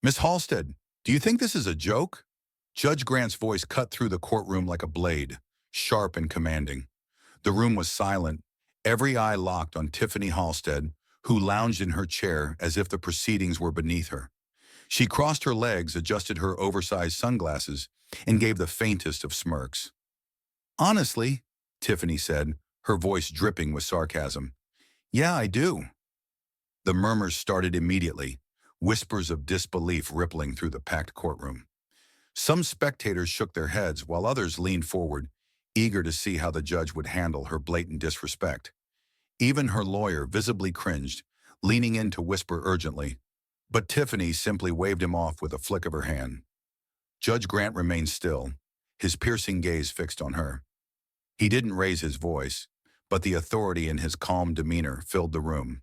Miss Halsted, do you think this is a joke? Judge Grant's voice cut through the courtroom like a blade, sharp and commanding. The room was silent, every eye locked on Tiffany Halsted, who lounged in her chair as if the proceedings were beneath her. She crossed her legs, adjusted her oversized sunglasses, and gave the faintest of smirks. Honestly, Tiffany said, her voice dripping with sarcasm. Yeah, I do. The murmurs started immediately, whispers of disbelief rippling through the packed courtroom. Some spectators shook their heads while others leaned forward, eager to see how the judge would handle her blatant disrespect. Even her lawyer visibly cringed, leaning in to whisper urgently, but Tiffany simply waved him off with a flick of her hand. Judge Grant remained still, his piercing gaze fixed on her. He didn't raise his voice, but the authority in his calm demeanor filled the room.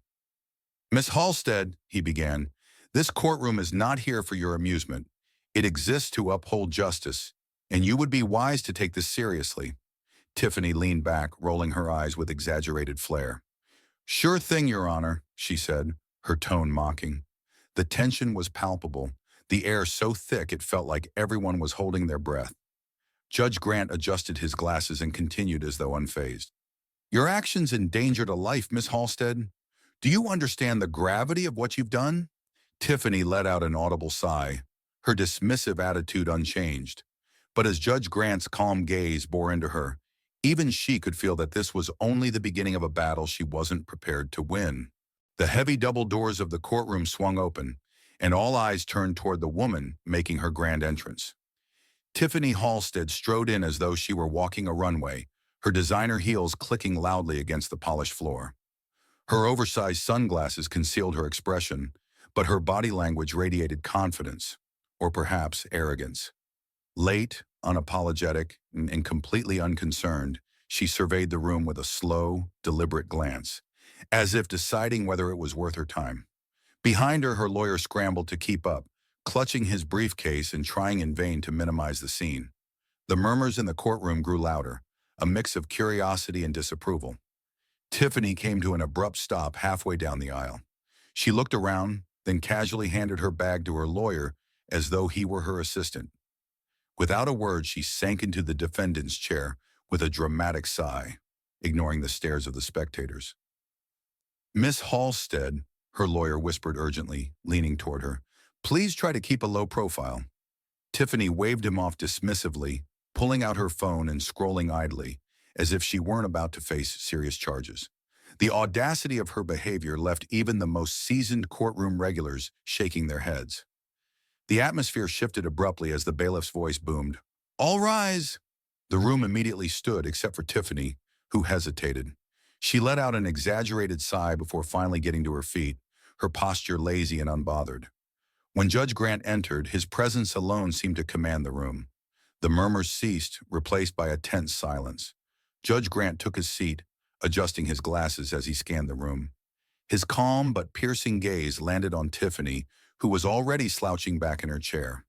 Miss Halsted, he began, this courtroom is not here for your amusement. It exists to uphold justice, and you would be wise to take this seriously. Tiffany leaned back, rolling her eyes with exaggerated flair. Sure thing, Your Honor, she said, her tone mocking. The tension was palpable, the air so thick it felt like everyone was holding their breath. Judge Grant adjusted his glasses and continued as though unfazed. Your actions endangered a life, Miss Halsted. Do you understand the gravity of what you've done? Tiffany let out an audible sigh, her dismissive attitude unchanged. But as Judge Grant's calm gaze bore into her, even she could feel that this was only the beginning of a battle she wasn't prepared to win. The heavy double doors of the courtroom swung open, and all eyes turned toward the woman making her grand entrance. Tiffany Halsted strode in as though she were walking a runway, her designer heels clicking loudly against the polished floor. Her oversized sunglasses concealed her expression, but her body language radiated confidence, or perhaps arrogance. Late, unapologetic, and completely unconcerned, she surveyed the room with a slow, deliberate glance, as if deciding whether it was worth her time. Behind her, her lawyer scrambled to keep up, clutching his briefcase and trying in vain to minimize the scene. The murmurs in the courtroom grew louder, a mix of curiosity and disapproval. Tiffany came to an abrupt stop halfway down the aisle. She looked around, then casually handed her bag to her lawyer as though he were her assistant. Without a word, she sank into the defendant's chair with a dramatic sigh, ignoring the stares of the spectators. Miss Halsted, her lawyer whispered urgently, leaning toward her, please try to keep a low profile. Tiffany waved him off dismissively, pulling out her phone and scrolling idly, as if she weren't about to face serious charges. The audacity of her behavior left even the most seasoned courtroom regulars shaking their heads. The atmosphere shifted abruptly as the bailiff's voice boomed, "All rise!" The room immediately stood except for Tiffany, who hesitated. She let out an exaggerated sigh before finally getting to her feet, her posture lazy and unbothered. When Judge Grant entered, his presence alone seemed to command the room. The murmurs ceased, replaced by a tense silence. Judge Grant took his seat, adjusting his glasses as he scanned the room. His calm but piercing gaze landed on Tiffany, who was already slouching back in her chair.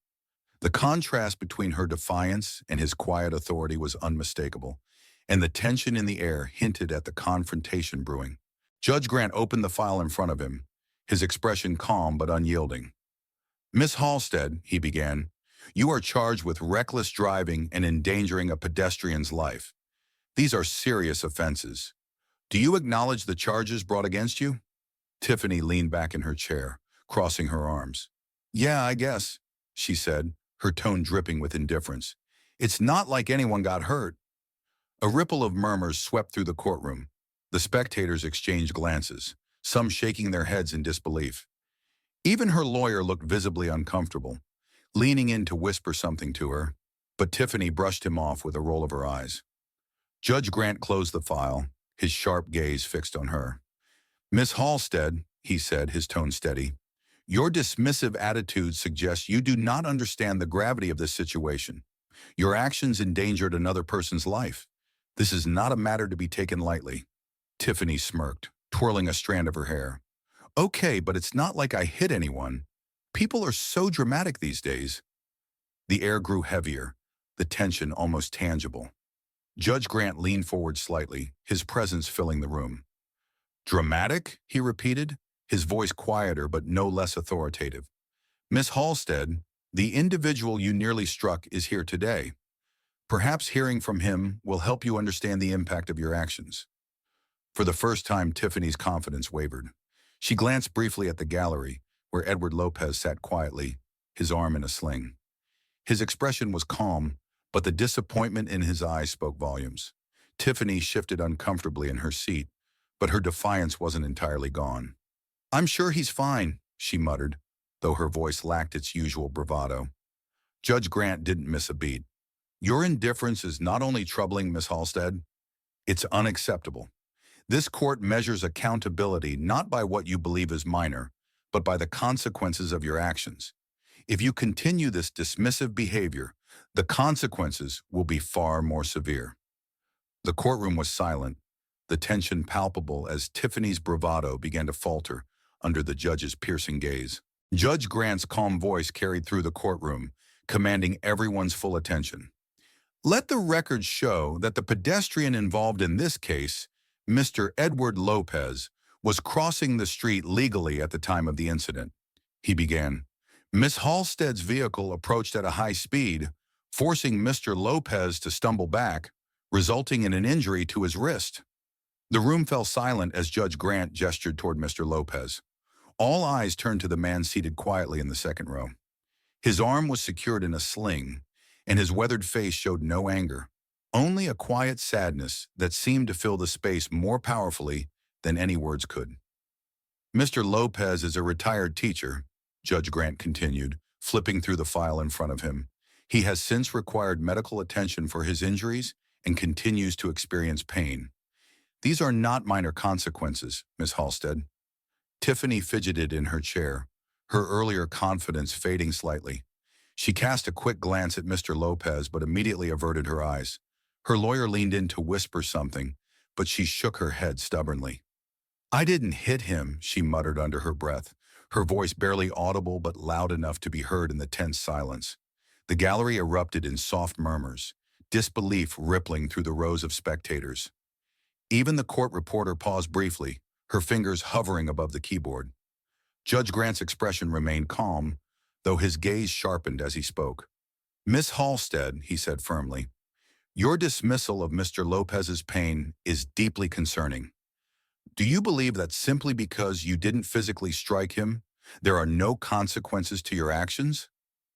The contrast between her defiance and his quiet authority was unmistakable, and the tension in the air hinted at the confrontation brewing. Judge Grant opened the file in front of him, his expression calm but unyielding. Miss Halsted, he began, you are charged with reckless driving and endangering a pedestrian's life. These are serious offenses. Do you acknowledge the charges brought against you? Tiffany leaned back in her chair, crossing her arms. Yeah, I guess, she said, her tone dripping with indifference. It's not like anyone got hurt. A ripple of murmurs swept through the courtroom. The spectators exchanged glances, some shaking their heads in disbelief. Even her lawyer looked visibly uncomfortable, leaning in to whisper something to her, but Tiffany brushed him off with a roll of her eyes. Judge Grant closed the file, his sharp gaze fixed on her. Miss Halsted, he said, his tone steady, your dismissive attitude suggests you do not understand the gravity of this situation. Your actions endangered another person's life. This is not a matter to be taken lightly. Tiffany smirked, twirling a strand of her hair. Okay, but it's not like I hit anyone. People are so dramatic these days. The air grew heavier, the tension almost tangible. Judge Grant leaned forward slightly, his presence filling the room. Dramatic? He repeated, his voice quieter but no less authoritative. Miss Halsted, the individual you nearly struck is here today. Perhaps hearing from him will help you understand the impact of your actions." For the first time, Tiffany's confidence wavered. She glanced briefly at the gallery, where Edward Lopez sat quietly, his arm in a sling. His expression was calm, but the disappointment in his eyes spoke volumes. Tiffany shifted uncomfortably in her seat, but her defiance wasn't entirely gone. "I'm sure he's fine," she muttered, though her voice lacked its usual bravado. Judge Grant didn't miss a beat. "Your indifference is not only troubling, Miss Halsted, it's unacceptable. This court measures accountability not by what you believe is minor, but by the consequences of your actions. If you continue this dismissive behavior, the consequences will be far more severe." The courtroom was silent, the tension palpable as Tiffany's bravado began to falter under the judge's piercing gaze. Judge Grant's calm voice carried through the courtroom, commanding everyone's full attention. "Let the record show that the pedestrian involved in this case, Mr. Edward Lopez, was crossing the street legally at the time of the incident," he began. "Miss Halsted's vehicle approached at a high speed, forcing Mr. Lopez to stumble back, resulting in an injury to his wrist." The room fell silent as Judge Grant gestured toward Mr. Lopez. All eyes turned to the man seated quietly in the second row. His arm was secured in a sling, and his weathered face showed no anger, only a quiet sadness that seemed to fill the space more powerfully than any words could. "Mr. Lopez is a retired teacher," Judge Grant continued, flipping through the file in front of him. "He has since required medical attention for his injuries and continues to experience pain. These are not minor consequences, Miss Halsted." Tiffany fidgeted in her chair, her earlier confidence fading slightly. She cast a quick glance at Mr. Lopez but immediately averted her eyes. Her lawyer leaned in to whisper something, but she shook her head stubbornly. "I didn't hit him," she muttered under her breath, her voice barely audible but loud enough to be heard in the tense silence. The gallery erupted in soft murmurs, disbelief rippling through the rows of spectators. Even the court reporter paused briefly, her fingers hovering above the keyboard. Judge Grant's expression remained calm, though his gaze sharpened as he spoke. "Miss Halsted," he said firmly, "your dismissal of Mr. Lopez's pain is deeply concerning. Do you believe that simply because you didn't physically strike him, there are no consequences to your actions?"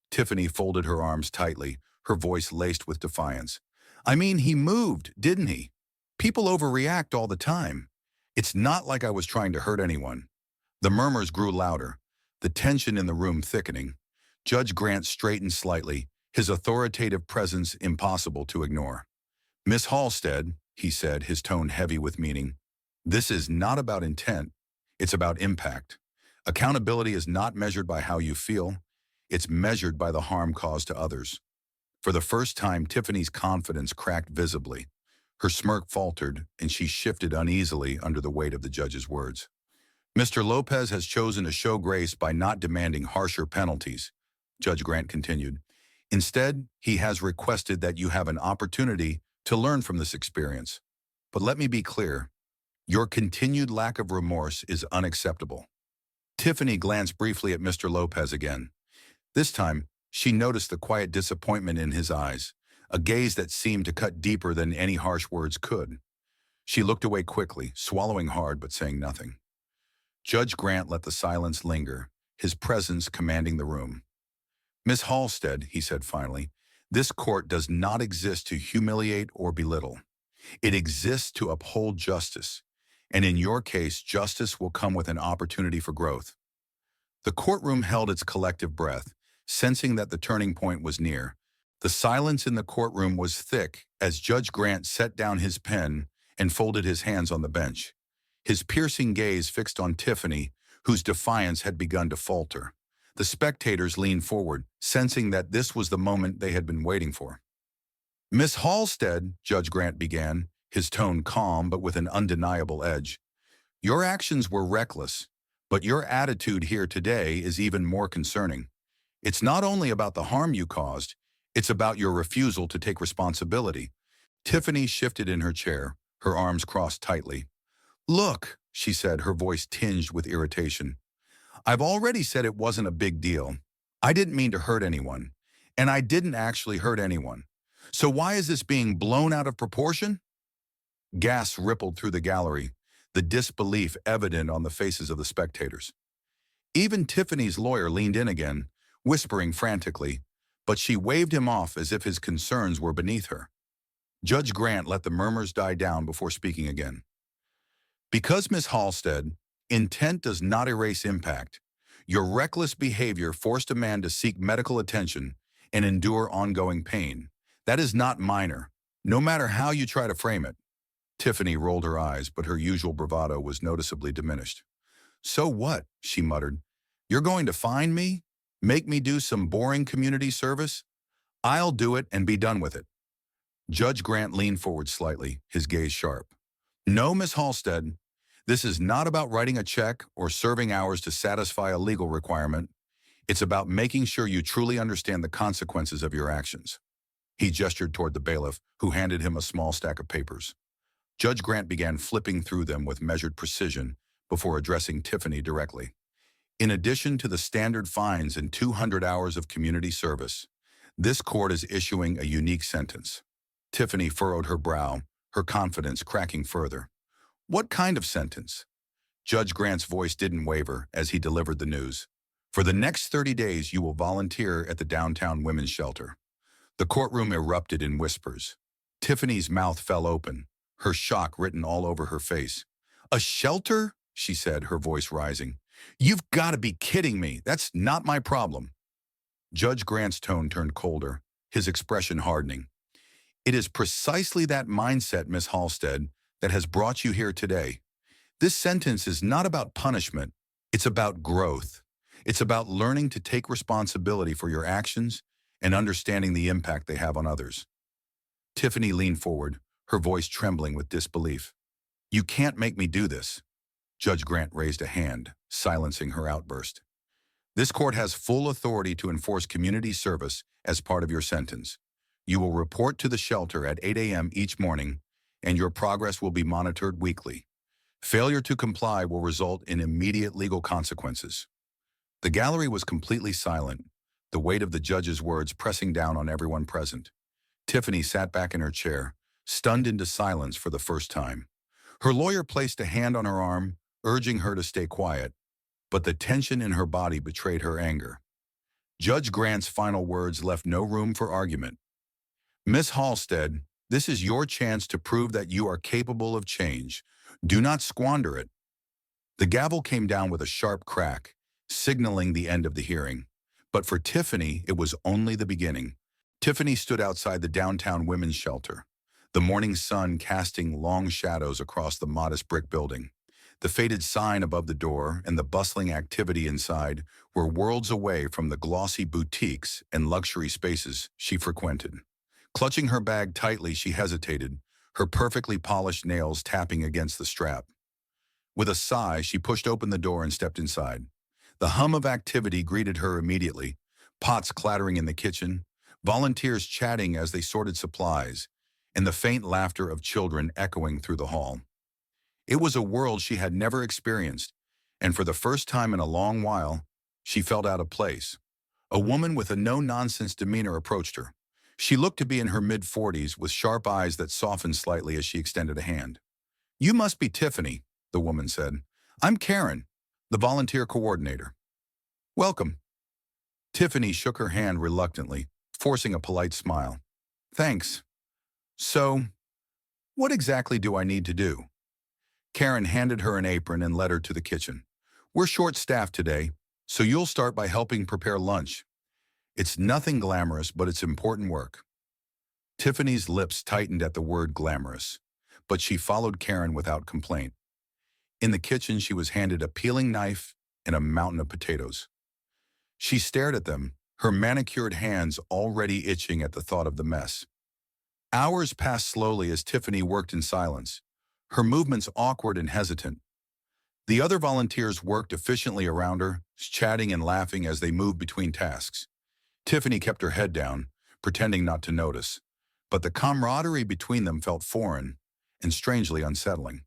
Tiffany folded her arms tightly, her voice laced with defiance. "I mean, he moved, didn't he? People overreact all the time. It's not like I was trying to hurt anyone." The murmurs grew louder, the tension in the room thickening. Judge Grant straightened slightly, his authoritative presence impossible to ignore. "Miss Halsted," he said, his tone heavy with meaning, "this is not about intent, it's about impact. Accountability is not measured by how you feel, it's measured by the harm caused to others." For the first time, Tiffany's confidence cracked visibly. Her smirk faltered, and she shifted uneasily under the weight of the judge's words. "Mr. Lopez has chosen to show grace by not demanding harsher penalties," Judge Grant continued. "Instead, he has requested that you have an opportunity to learn from this experience. But let me be clear, your continued lack of remorse is unacceptable." Tiffany glanced briefly at Mr. Lopez again. This time, she noticed the quiet disappointment in his eyes, a gaze that seemed to cut deeper than any harsh words could. She looked away quickly, swallowing hard but saying nothing. Judge Grant let the silence linger, his presence commanding the room. "Miss Halsted," he said finally, "this court does not exist to humiliate or belittle. It exists to uphold justice, and in your case, justice will come with an opportunity for growth." The courtroom held its collective breath, sensing that the turning point was near. The silence in the courtroom was thick as Judge Grant set down his pen and folded his hands on the bench, his piercing gaze fixed on Tiffany, whose defiance had begun to falter. The spectators leaned forward, sensing that this was the moment they had been waiting for. "Miss Halsted," Judge Grant began, his tone calm but with an undeniable edge, "your actions were reckless, but your attitude here today is even more concerning. It's not only about the harm you caused, it's about your refusal to take responsibility." Tiffany shifted in her chair, her arms crossed tightly. "Look," she said, her voice tinged with irritation, "I've already said it wasn't a big deal. I didn't mean to hurt anyone, and I didn't actually hurt anyone. So why is this being blown out of proportion? Gasps rippled through the gallery, the disbelief evident on the faces of the spectators. Even Tiffany's lawyer leaned in again, whispering frantically, but she waved him off as if his concerns were beneath her. Judge Grant let the murmurs die down before speaking again. Because, Miss Halsted, intent does not erase impact. Your reckless behavior forced a man to seek medical attention and endure ongoing pain. That is not minor, no matter how you try to frame it. Tiffany rolled her eyes, but her usual bravado was noticeably diminished. So what? She muttered. You're going to fine me? Make me do some boring community service? I'll do it and be done with it. Judge Grant leaned forward slightly, his gaze sharp. No, Miss Halsted, this is not about writing a check or serving hours to satisfy a legal requirement. It's about making sure you truly understand the consequences of your actions. He gestured toward the bailiff, who handed him a small stack of papers. Judge Grant began flipping through them with measured precision before addressing Tiffany directly. In addition to the standard fines and 200 hours of community service, this court is issuing a unique sentence. Tiffany furrowed her brow, her confidence cracking further. What kind of sentence? Judge Grant's voice didn't waver as he delivered the news. For the next 30 days, you will volunteer at the downtown women's shelter. The courtroom erupted in whispers. Tiffany's mouth fell open, her shock written all over her face. A shelter? She said, her voice rising. You've got to be kidding me. That's not my problem. Judge Grant's tone turned colder, his expression hardening. It is precisely that mindset, Miss Halsted, that has brought you here today. This sentence is not about punishment. It's about growth. It's about learning to take responsibility for your actions and understanding the impact they have on others. Tiffany leaned forward, her voice trembling with disbelief. You can't make me do this. Judge Grant raised a hand, silencing her outburst. This court has full authority to enforce community service as part of your sentence. You will report to the shelter at 8 a.m. each morning, and your progress will be monitored weekly. Failure to comply will result in immediate legal consequences. The gallery was completely silent, the weight of the judge's words pressing down on everyone present. Tiffany sat back in her chair, stunned into silence for the first time. Her lawyer placed a hand on her arm, urging her to stay quiet, but the tension in her body betrayed her anger. Judge Grant's final words left no room for argument. Miss Halsted, this is your chance to prove that you are capable of change. Do not squander it. The gavel came down with a sharp crack, signaling the end of the hearing. But for Tiffany, it was only the beginning. Tiffany stood outside the downtown women's shelter, the morning sun casting long shadows across the modest brick building. The faded sign above the door and the bustling activity inside were worlds away from the glossy boutiques and luxury spaces she frequented. Clutching her bag tightly, she hesitated, her perfectly polished nails tapping against the strap. With a sigh, she pushed open the door and stepped inside. The hum of activity greeted her immediately, pots clattering in the kitchen, volunteers chatting as they sorted supplies, and the faint laughter of children echoing through the hall. It was a world she had never experienced, and for the first time in a long while, she felt out of place. A woman with a no-nonsense demeanor approached her. She looked to be in her mid-40s with sharp eyes that softened slightly as she extended a hand. You must be Tiffany, the woman said. I'm Karen, the volunteer coordinator. Welcome. Tiffany shook her hand reluctantly, forcing a polite smile. Thanks. So, what exactly do I need to do? Karen handed her an apron and led her to the kitchen. We're short-staffed today, so you'll start by helping prepare lunch. It's nothing glamorous, but it's important work. Tiffany's lips tightened at the word glamorous, but she followed Karen without complaint. In the kitchen, she was handed a peeling knife and a mountain of potatoes. She stared at them, her manicured hands already itching at the thought of the mess. Hours passed slowly as Tiffany worked in silence, her movements awkward and hesitant. The other volunteers worked efficiently around her, chatting and laughing as they moved between tasks. Tiffany kept her head down, pretending not to notice, but the camaraderie between them felt foreign and strangely unsettling.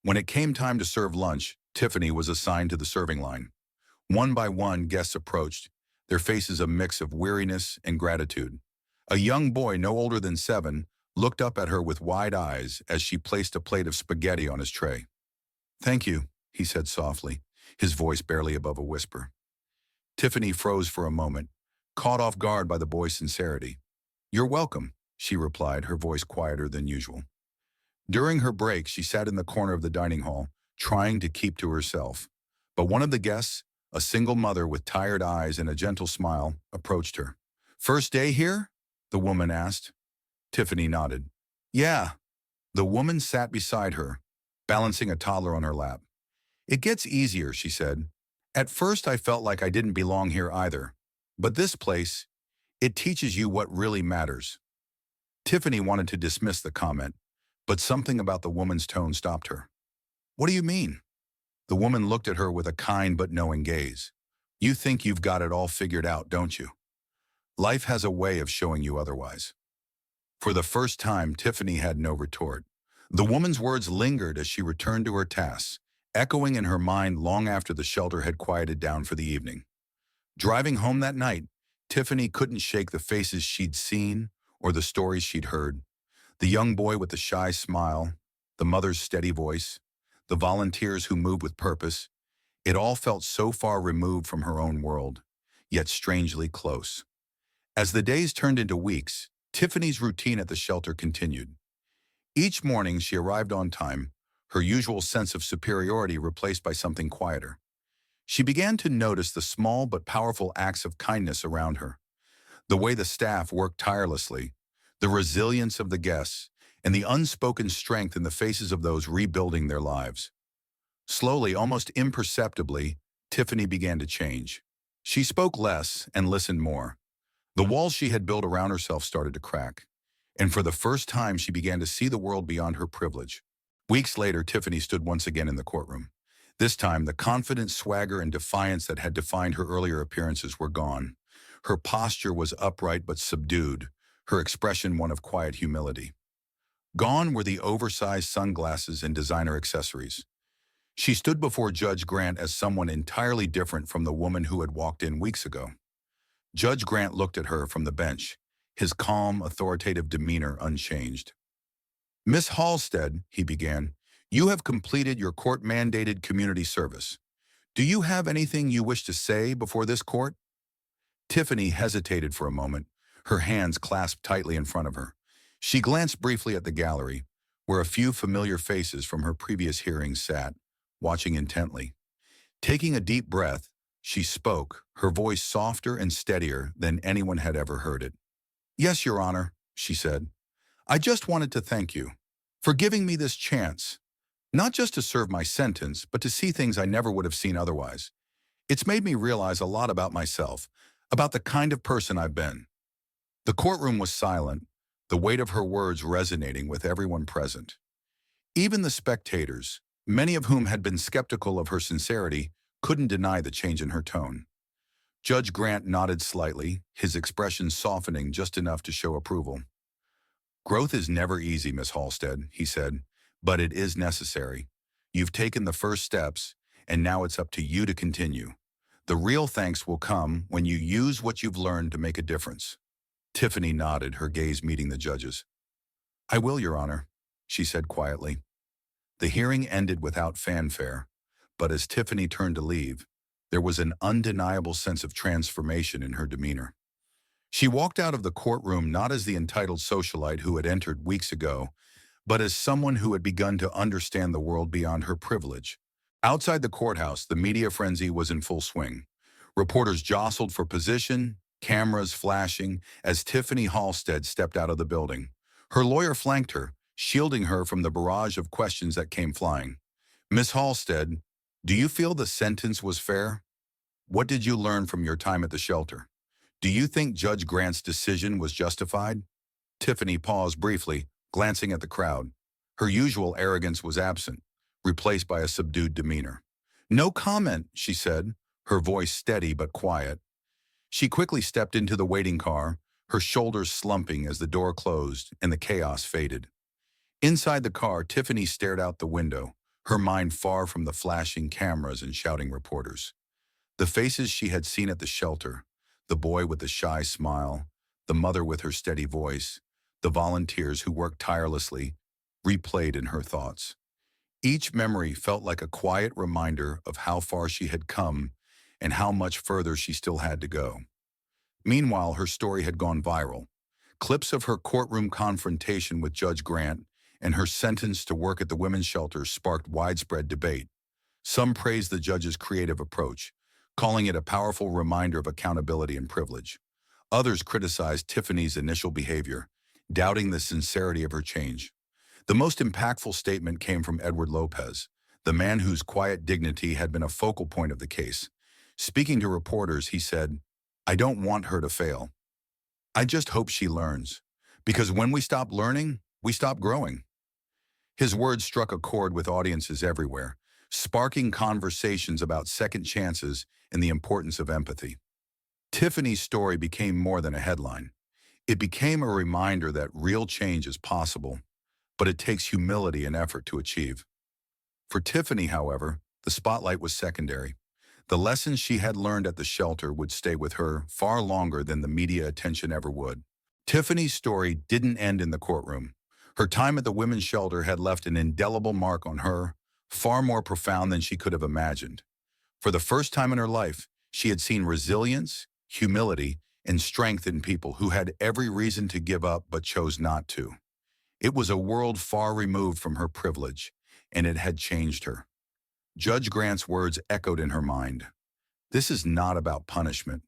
When it came time to serve lunch, Tiffany was assigned to the serving line. One by one, guests approached, their faces a mix of weariness and gratitude. A young boy no older than 7 looked up at her with wide eyes as she placed a plate of spaghetti on his tray. "Thank you," he said softly, his voice barely above a whisper. Tiffany froze for a moment, caught off guard by the boy's sincerity. "You're welcome," she replied, her voice quieter than usual. During her break, she sat in the corner of the dining hall, trying to keep to herself. But one of the guests, a single mother with tired eyes and a gentle smile, approached her. "First day here?" the woman asked. Tiffany nodded. "Yeah." The woman sat beside her, balancing a toddler on her lap. "It gets easier," she said. "At first I felt like I didn't belong here either. But this place, it teaches you what really matters." Tiffany wanted to dismiss the comment, but something about the woman's tone stopped her. "What do you mean?" The woman looked at her with a kind but knowing gaze. "You think you've got it all figured out, don't you? Life has a way of showing you otherwise." For the first time, Tiffany had no retort. The woman's words lingered as she returned to her tasks, echoing in her mind long after the shelter had quieted down for the evening. Driving home that night, Tiffany couldn't shake the faces she'd seen or the stories she'd heard. The young boy with the shy smile, the mother's steady voice, the volunteers who moved with purpose. It all felt so far removed from her own world, yet strangely close. As the days turned into weeks, Tiffany's routine at the shelter continued. Each morning she arrived on time, her usual sense of superiority replaced by something quieter. She began to notice the small but powerful acts of kindness around her. The way the staff worked tirelessly, the resilience of the guests, and the unspoken strength in the faces of those rebuilding their lives. Slowly, almost imperceptibly, Tiffany began to change. She spoke less and listened more. The walls she had built around herself started to crack, and for the first time she began to see the world beyond her privilege. Weeks later, Tiffany stood once again in the courtroom. This time, the confident swagger and defiance that had defined her earlier appearances were gone. Her posture was upright but subdued, her expression one of quiet humility. Gone were the oversized sunglasses and designer accessories. She stood before Judge Grant as someone entirely different from the woman who had walked in weeks ago. Judge Grant looked at her from the bench, his calm, authoritative demeanor unchanged. "Miss Halsted," he began, "you have completed your court-mandated community service. Do you have anything you wish to say before this court?" Tiffany hesitated for a moment, her hands clasped tightly in front of her. She glanced briefly at the gallery, where a few familiar faces from her previous hearings sat, watching intently. Taking a deep breath, she spoke, her voice softer and steadier than anyone had ever heard it. "Yes, Your Honor," she said. "I just wanted to thank you for giving me this chance, not just to serve my sentence, but to see things I never would have seen otherwise. It's made me realize a lot about myself, about the kind of person I've been." The courtroom was silent, the weight of her words resonating with everyone present. Even the spectators, many of whom had been skeptical of her sincerity, couldn't deny the change in her tone. Judge Grant nodded slightly, his expression softening just enough to show approval. "Growth is never easy, Miss Halsted," he said, "but it is necessary. You've taken the first steps, and now it's up to you to continue. The real thanks will come when you use what you've learned to make a difference." Tiffany nodded, her gaze meeting the judge's. "I will, Your Honor," she said quietly. The hearing ended without fanfare, but as Tiffany turned to leave, there was an undeniable sense of transformation in her demeanor. She walked out of the courtroom not as the entitled socialite who had entered weeks ago, but as someone who had begun to understand the world beyond her privilege. Outside the courthouse, the media frenzy was in full swing. Reporters jostled for position, cameras flashing, as Tiffany Halsted stepped out of the building. Her lawyer flanked her, shielding her from the barrage of questions that came flying. "Miss Halsted, do you feel the sentence was fair? What did you learn from your time at the shelter? Do you think Judge Grant's decision was justified?" Tiffany paused briefly, glancing at the crowd. Her usual arrogance was absent, replaced by a subdued demeanor. "No comment," she said, her voice steady but quiet. She quickly stepped into the waiting car, her shoulders slumping as the door closed and the chaos faded. Inside the car, Tiffany stared out the window, her mind far from the flashing cameras and shouting reporters. The faces she had seen at the shelter, The boy with the shy smile, the mother with her steady voice, the volunteers who worked tirelessly, replayed in her thoughts. Each memory felt like a quiet reminder of how far she had come and how much further she still had to go. Meanwhile, her story had gone viral. Clips of her courtroom confrontation with Judge Grant and her sentence to work at the women's shelter sparked widespread debate. Some praised the judge's creative approach, calling it a powerful reminder of accountability and privilege. Others criticized Tiffany's initial behavior, doubting the sincerity of her change. The most impactful statement came from Edward Lopez, the man whose quiet dignity had been a focal point of the case. Speaking to reporters, he said, "I don't want her to fail. I just hope she learns. Because when we stop learning, we stop growing." His words struck a chord with audiences everywhere, sparking conversations about second chances and the importance of empathy. Tiffany's story became more than a headline. It became a reminder that real change is possible, but it takes humility and effort to achieve. For Tiffany, however, the spotlight was secondary. The lessons she had learned at the shelter would stay with her far longer than the media attention ever would. Tiffany's story didn't end in the courtroom. Her time at the women's shelter had left an indelible mark on her, far more profound than she could have imagined. For the first time in her life, she had seen resilience, humility, and strength in people who had every reason to give up but chose not to. It was a world far removed from her privilege, and it had changed her. Judge Grant's words echoed in her mind. This is not about punishment.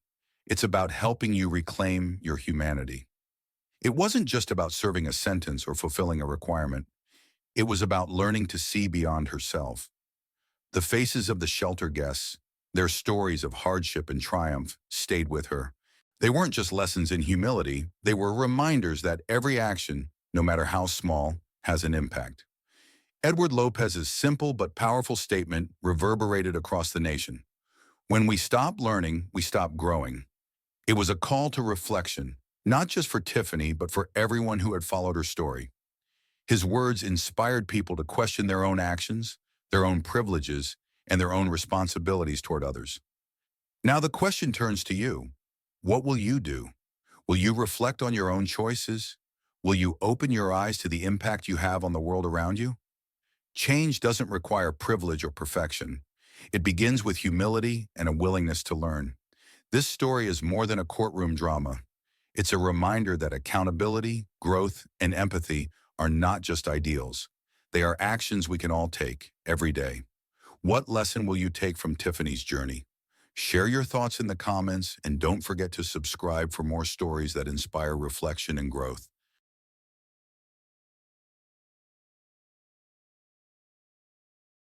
It's about helping you reclaim your humanity. It wasn't just about serving a sentence or fulfilling a requirement. It was about learning to see beyond herself. The faces of the shelter guests, their stories of hardship and triumph, stayed with her. They weren't just lessons in humility, they were reminders that every action, no matter how small, has an impact. Edward Lopez's simple but powerful statement reverberated across the nation. When we stop learning, we stop growing. It was a call to reflection, not just for Tiffany, but for everyone who had followed her story. His words inspired people to question their own actions, their own privileges, and their own responsibilities toward others. Now the question turns to you. What will you do? Will you reflect on your own choices? Will you open your eyes to the impact you have on the world around you? Change doesn't require privilege or perfection. It begins with humility and a willingness to learn. This story is more than a courtroom drama. It's a reminder that accountability, growth, and empathy are not just ideals. They are actions we can all take every day. What lesson will you take from Tiffany's journey? Share your thoughts in the comments and don't forget to subscribe for more stories that inspire reflection and growth.